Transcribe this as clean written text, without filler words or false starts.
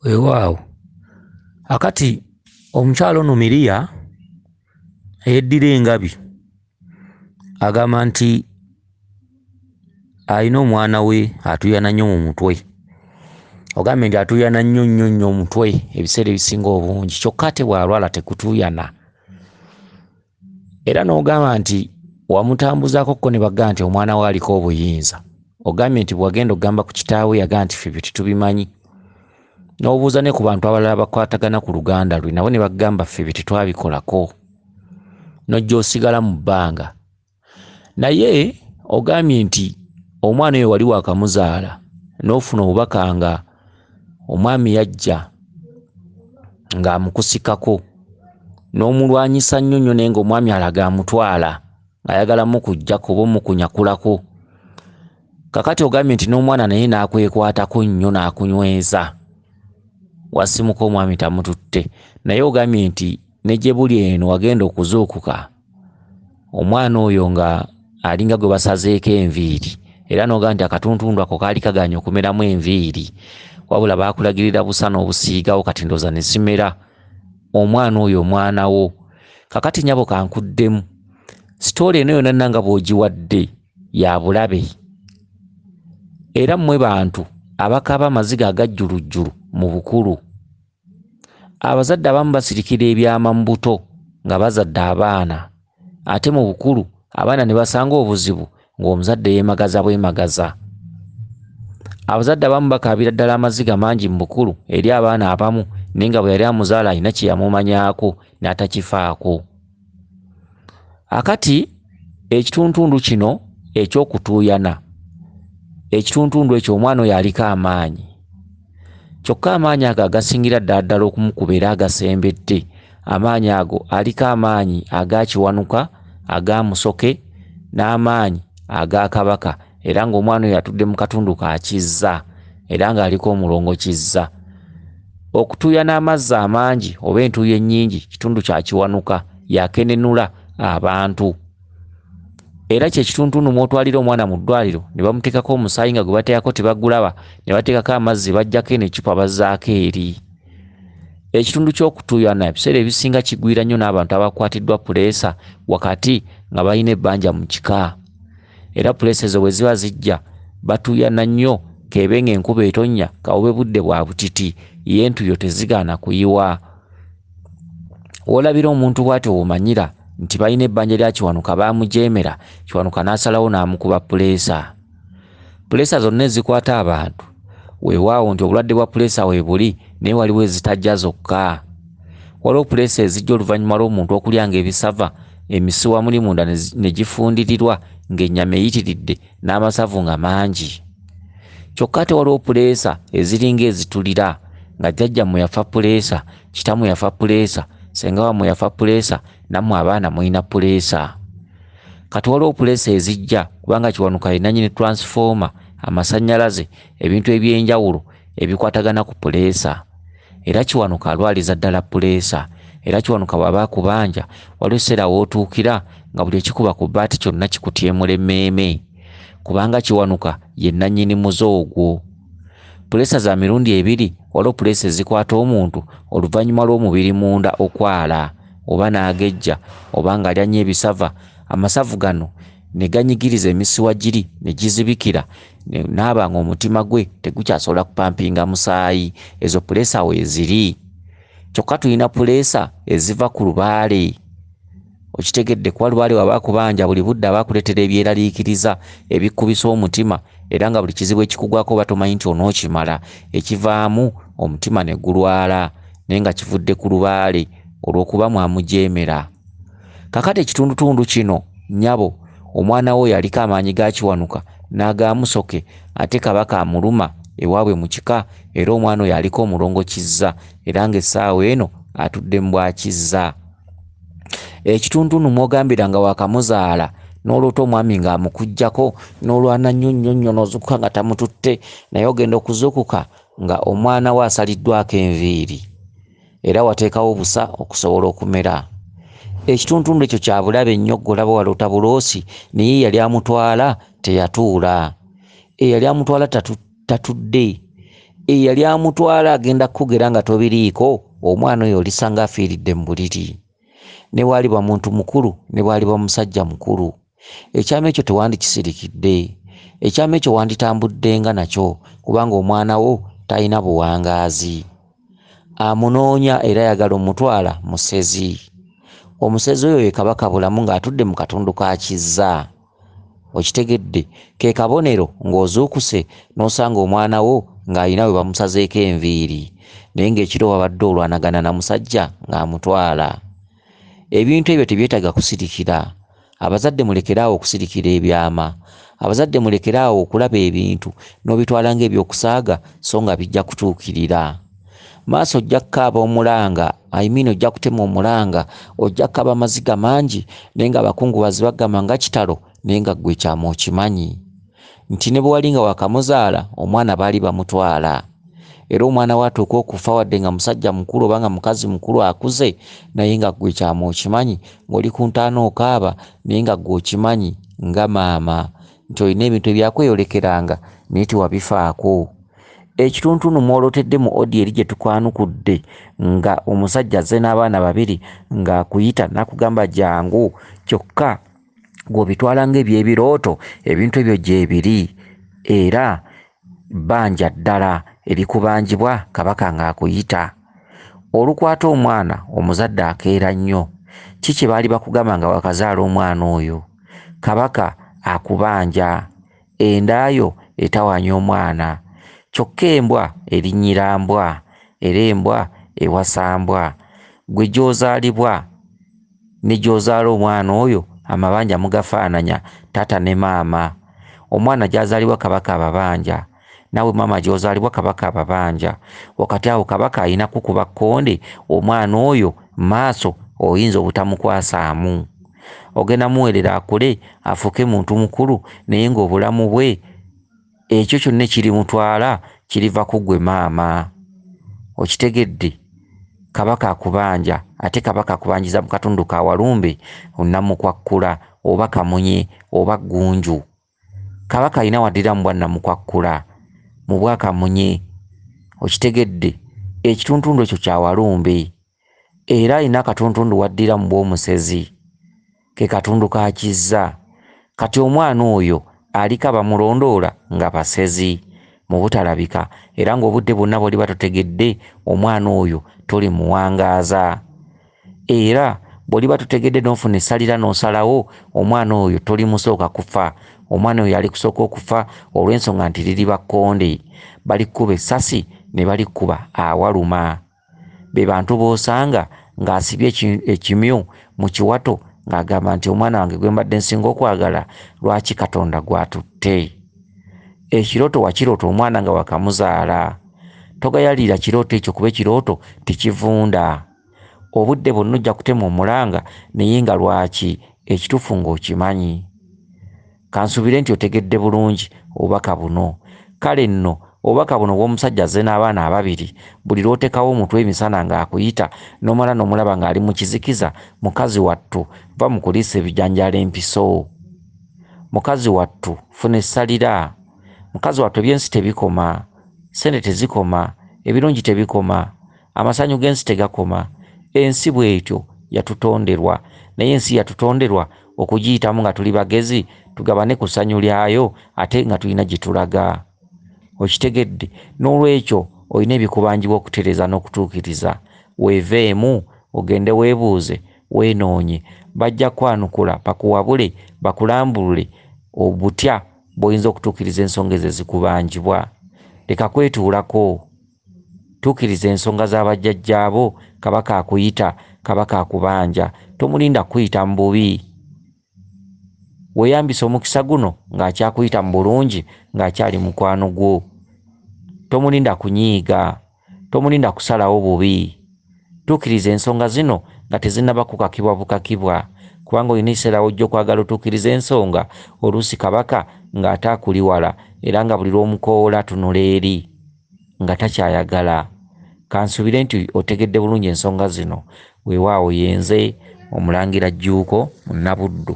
Weewaawo akati omukyalo ono Miriya eyeddira engabi agamba nti alina omwana we atuyana nnyo mu mutwe. Ogambye nti atuyana nnyo omutwe ebiseera ebisinga obungi, kyokka ate bw'alwala tekutuyana. Era n'ogamba nti wamutambuzaako ko ne bagamba nti omwana we aliko obuyinza. Ogambye nti bw'agenda okugamba ku kitaawe yagamba nti ffe bye tetubimanyi. N'obuuza ne ku bantu abalala bakwatagana ku luganda lwe nabo ne bagamba ffe bye tetwabikolako. N'ojja osigala mu bbanga. Naye ogambye nti omwana oyo wali wakamuzaala n'ofuna obubaka nga omwami yajja ng'amukusikako n'omulwanyisa nnyo naye ng'omwami alaga amutwala ng'ayagalamu kujjako oba omukunyakulako. Kakati ogambye nti n'omwana naye n'akwekwatako nnyo n'akunyweza. Wasimuka omwami tamututte. Naye ogambye nti ne gye buli eno wagenda okuzuukuka omwana oyo nga alinga gwe basazeeko enviiri, era n'ogamba nti akatuntundu ako kaali kaganye okumeramu enviiri, wabula baakulagirira busa n'obusiigawo kati ndooza ne zimera. Omwana oyo omwana wo. Kakati nyabo kankuddemu, sitooli eno yonna nanga bw'ogiwadde ya bulabe. Era mmwe bantu abakaaba amaziga agajjulujjulu mu bukulu. Abazadde abamu basirikira ebyama mu buto nga bazadde abaana, ate mu bukulu abaana ne basanga obuzibu ng'omuzadde yeemagaza bwemagaza. Abazadde abamu bakaabira ddala amaziga mangi mu bukulu eri abaana abamu, naye nga bwe yali amuzaala alina kye yamumanyaako n'atakifaako. Akati ekituntundu kino eky'okutuuyana, ekituntundu ekyo omwana oyo aliko amaanyi. Kyokka amaanyi ago agasingira ddala okumukuba era agasembedde. Amaanyi ago aliko amaanyi agakiwanuka, agamusoke n'amaanyi aga kabaka, era ng'omwana oyo atudde mu katundu ka kizza era ng'aliko omulongo kizza. Okutuuyana amazzi amangi oba entuuyo ennyingi kitundu kya kiwanuka, yakenenula abantu. Era kye kituntundu mw'otwalira omwana mu ddwaliro ne bamuteekako omusaayi nga gwe bateekako tebagulaba, ne bateekako amazzi bajjako n'eccupa bazzaako eri. Ekitundu ky'okutuuyana ebiseera ebisinga kigwira nnyo n'abantu abakwatiddwa puleesa wakati nga balina ebbanja mu kika. Era puleesa ezo bwe ziba zijja batuuyana nnyo, keebe ng'enkuba etonnya, kawube budde bwa butiti, ye entuuyo tezigaana kuyiwa. Olabira omuntu bw'atyo bw'omanyira nti balina ebbanja lya kiwanuka baamujeemera, kiwanuka n'asalawo n'amukuba puleesa. Puleesa zonna ezikwata abantu, weewaawo nti obulwadde bwa puleesa weebuli, naye waliwo ezitajja zokka. Waliwo puleesa ezijja oluvannyuma lw'omuntu okulyanga ebisava, emisuwa muli munda ne gifundirirwa ng'ennyama eyitiridde n'amasavu nga mangi. Kyokka ate waliwo puleesa eziringa ezitulira nga jjajjammwe yafa puleesa, kitammwe yafa puleesa, senga wammwe yafa puleesa, nammwe abaana mulina puleesa. Kati waliwo puleesa ezijja kubanga kiwanuka ye nannyini transformer, amasannyalaze, ebintu eby'enjawulo ebikwatagana ku puleesa. Era kiwanuka alwaliza ddala puleesa. Era kiwanuka bw'aba akubanja waliwo ekiseera w'otuukira nga buli ekikuba ku bbaati kyonna kikutyemula emmeeme, kubanga kiwanuka ye nannyini muzo ogwo. Puleesa za mirundi ebiri, waliwo puleesa ezikwata omuntu oluvannyuma lw'omubiri munda okwala oba n'agejja oba nga alya nnyo ebisava, amasavu gano ne ganyigiriza emisuwa giri ne gizibikira, n'aba ng'omutima gwe tegukyasobola kupampinga musaayi. Ezo puleesa weeziri. Kyokka tulina puleesa eziva ku lubaale. Okitegedde kuba lubaale waba akubanja buli budde aba akuleetera ebyeraliikiriza ebikubisa omutima, era nga buli kizibu ekikugwako oba tomanyi nti onookimala, ekivaamu omutima ne gulwala, naye nga kivudde ku lubaale olw'okuba mwamujeemera. Kakati ekitundutundu kino nnyabo, omwana we yaliko amaanyi ga kiwanuka n'agaamusoke, ate kabaka amuluma ewaabwe mu kika, era omwana oyo aliko omulongo kizza, era ng'essaawa eno atudde mu bwakizza. Ekituntundu mw'ogambira nga wakamuzaala n'oloota omwami ng'amukuggyako n'olwana nnyo n'ozuukuka nga tamututte, naye ogenda okuzuukuka nga omwana we asaliddwako enviiri era wateekawo busa okusobola okumera. Ekituntundu ekyo kya bulabe nnyo, golaba waloota buloosi, naye yali amutwala teyatuula. Eyali amutwala tatudde. eyali amutwala agenda kugera nga tobiriiko, omwana oyo olisanga afiiridde mu buliri. Ne bwaliba muntu mukulu, ne bwaliba musajja mukulu, ekyama ekyo tewandikisirikidde, ekyama ekyo wanditambuddenga nakyo, kubanga omwana wo talina buwangaazi. Amunoonya era ayagala omutwala musezi. Omusezi oyo ye kabaka bulamu ng'atudde mu katundu ka kizza. Okitegedde? Ke kabonero ng'ozuukuse n'osanga omwana wo ng'alina we bamusazeeko enviiri, naye ng'ekiro wabadde olwanagana na musajja ng'amutwala. Ebintu ebyo tebyetaaga kusirikira. Abazadde mulekeraawo okusirikira ebyama. Abazadde mulekeraawo okulaba ebintu n'obitwala ng'ebyokusaaga so nga bijja kutuukirira. Maaso ojja kukaaba omulanga, ojja kutema omulanga, ojja kukaaba amaziga mangi, naye ng'abakungubazi bagamba nga kitalo, naye nga ggwe ekyama okimanyi. Nti ne bwe wali nga wakamuzaala, omwana baali bamutwala. Era omwana we atuuka okufa wadde nga musajja mukulu oba nga mukazi mukulu akuze, naye nga ggwe ekyama okimanyi, ng'oli ku ntaana okaaba, naye nga ggwe okimanyi nga maama nti olina ebintu ebyakweyolekeranga naye tewabifaako. Ekituntunu mwolotedde mu odi eri gye tukwanukudde nga omusajja azze n'abaana babiri ng'akuyita n'akugamba jangu, kyokka gw'obitwala ng'ebyebirooto, ebintu ebyo gyebiri era bbanja ddala erikubanjibwa kabaka ng'akuyita. Olukwata omwana omuzadde akeera nnyo. Ki kye baali bakugamba nga wakazaala omwana oyo? Kabaka akubanja, endaayo etawanya omwana. Kyokka embwa erinnyira mbwa, era embwa ewasa mbwa. Gwe gy'ozaalibwa ne gy'ozaala omwana oyo amabanja mugafaananya, taata ne maama. Omwana gy'azaalibwa kabaka ababanja, naawe maama gy'ozaalibwa kabaka ababanja. Wakati awo kabaka alina kukuba kkonde omwana oyo maaso oyinza obutamukwasaamu. Ogenda muweerera akule afuuke muntu mukulu, naye ng'obulamu bwe ekyo kyonna kirimutwala kiriva ku ggwe maama. Okitegedde? Kabaka akubanja, ate kabaka akubanjiza mu katundu ka Walumbe, Namukwakkula oba Kamunye oba Ggunju. Kabaka alina waddira mu bwa Namukwakkula, mu bwa Kamunye. Okitegedde? Ekituntundu ekyo kya Walumbe. Era alina akatuntundu waddira mu bw'Omusezi, ke katundu ka Kizza. Kati omwana oyo aliko abamulondoola nga basezi mu butalabika, era ng'obudde bwonna bw'oliba totegedde omwana oyo tolimuwangaaza. Era bw'oliba totegedde n'ofuna essalira n'osalawo, omwana oyo tolimusooka kufa. Omwana oyo alikusooka okufa olw'ensonga nti liriba kkonde. Balikuba essasi ne balikuba awaluma. Be bantu b'osanga ng'asibye ekimyu mu kiwato ng'agamba nti omwana wange gwe mbadde nsinga okwagala, lwaki Katonda gw'atutte? Ekirooto wakiroota omwana nga wakamuzaala. Togayalira kirooto ekyo kuba ekirooto tekivunda. Obudde bwonna ojja kutema omulanga, naye nga lwaki? Ekituufu ng'okimanyi. Kansubire nti otegedde bulungi obubaka buno. Kale nno obubaka buno bw'omusajja azze n'abaana ababiri, buli lw'otekawo omutwe emisana ng'akuyita n'omala n'omulaba ng'ali mu kizikiza, mukazi wattu va mu kuliisa ebijanjaalo empiso. Mukazi wattu funa essalira. Mukazi wattu ebyensi tebikoma, sente tezikoma, ebirungi tebikoma, amasanyu g'ensi tegakoma. Ensi bw'etyo yatutonderwa, naye ensi yatutonderwa okugiyitamu nga tuli bagezi, tugabane ku ssanyu lyayo ate nga tulina gye tulaga. Okitegedde? N'olwekyo olina ebikubanjibwa okutereeza n'okutuukiriza. Weeveemu ogende weebuuze, weenoonye. Bajja kwanukula bakuwabule, bakulambulule obutya bw'oyinza okutuukiriza ensonga ezo ezikubanjibwa. Leka kwetuulako. Tuukiriza ensonga z'abajjajjaabo. Kabaka akuyita, kabaka akubanja, tomulinda kuyita mu bubi. Weeyambisa omukisa guno ng'akyakuyita mu bulungi, ng'akyali mukwano gwo. Tomulinda kunyiiga, tomulinda kusalawo bubi. Tuukiriza ensonga zino nga tezinnaba kukakibwa bukakibwa, kubanga olina ekiseera wojja okwagala otuukiriza ensonga, oluusi kabaka ng'ate akuli wala, era nga buli lw'omukoola tunula eri nga takyayagala. Kansubire nti otegedde bulungi ensonga zino. Weewaawo yenze Omulangira Jjuuko mu Nnabuddu.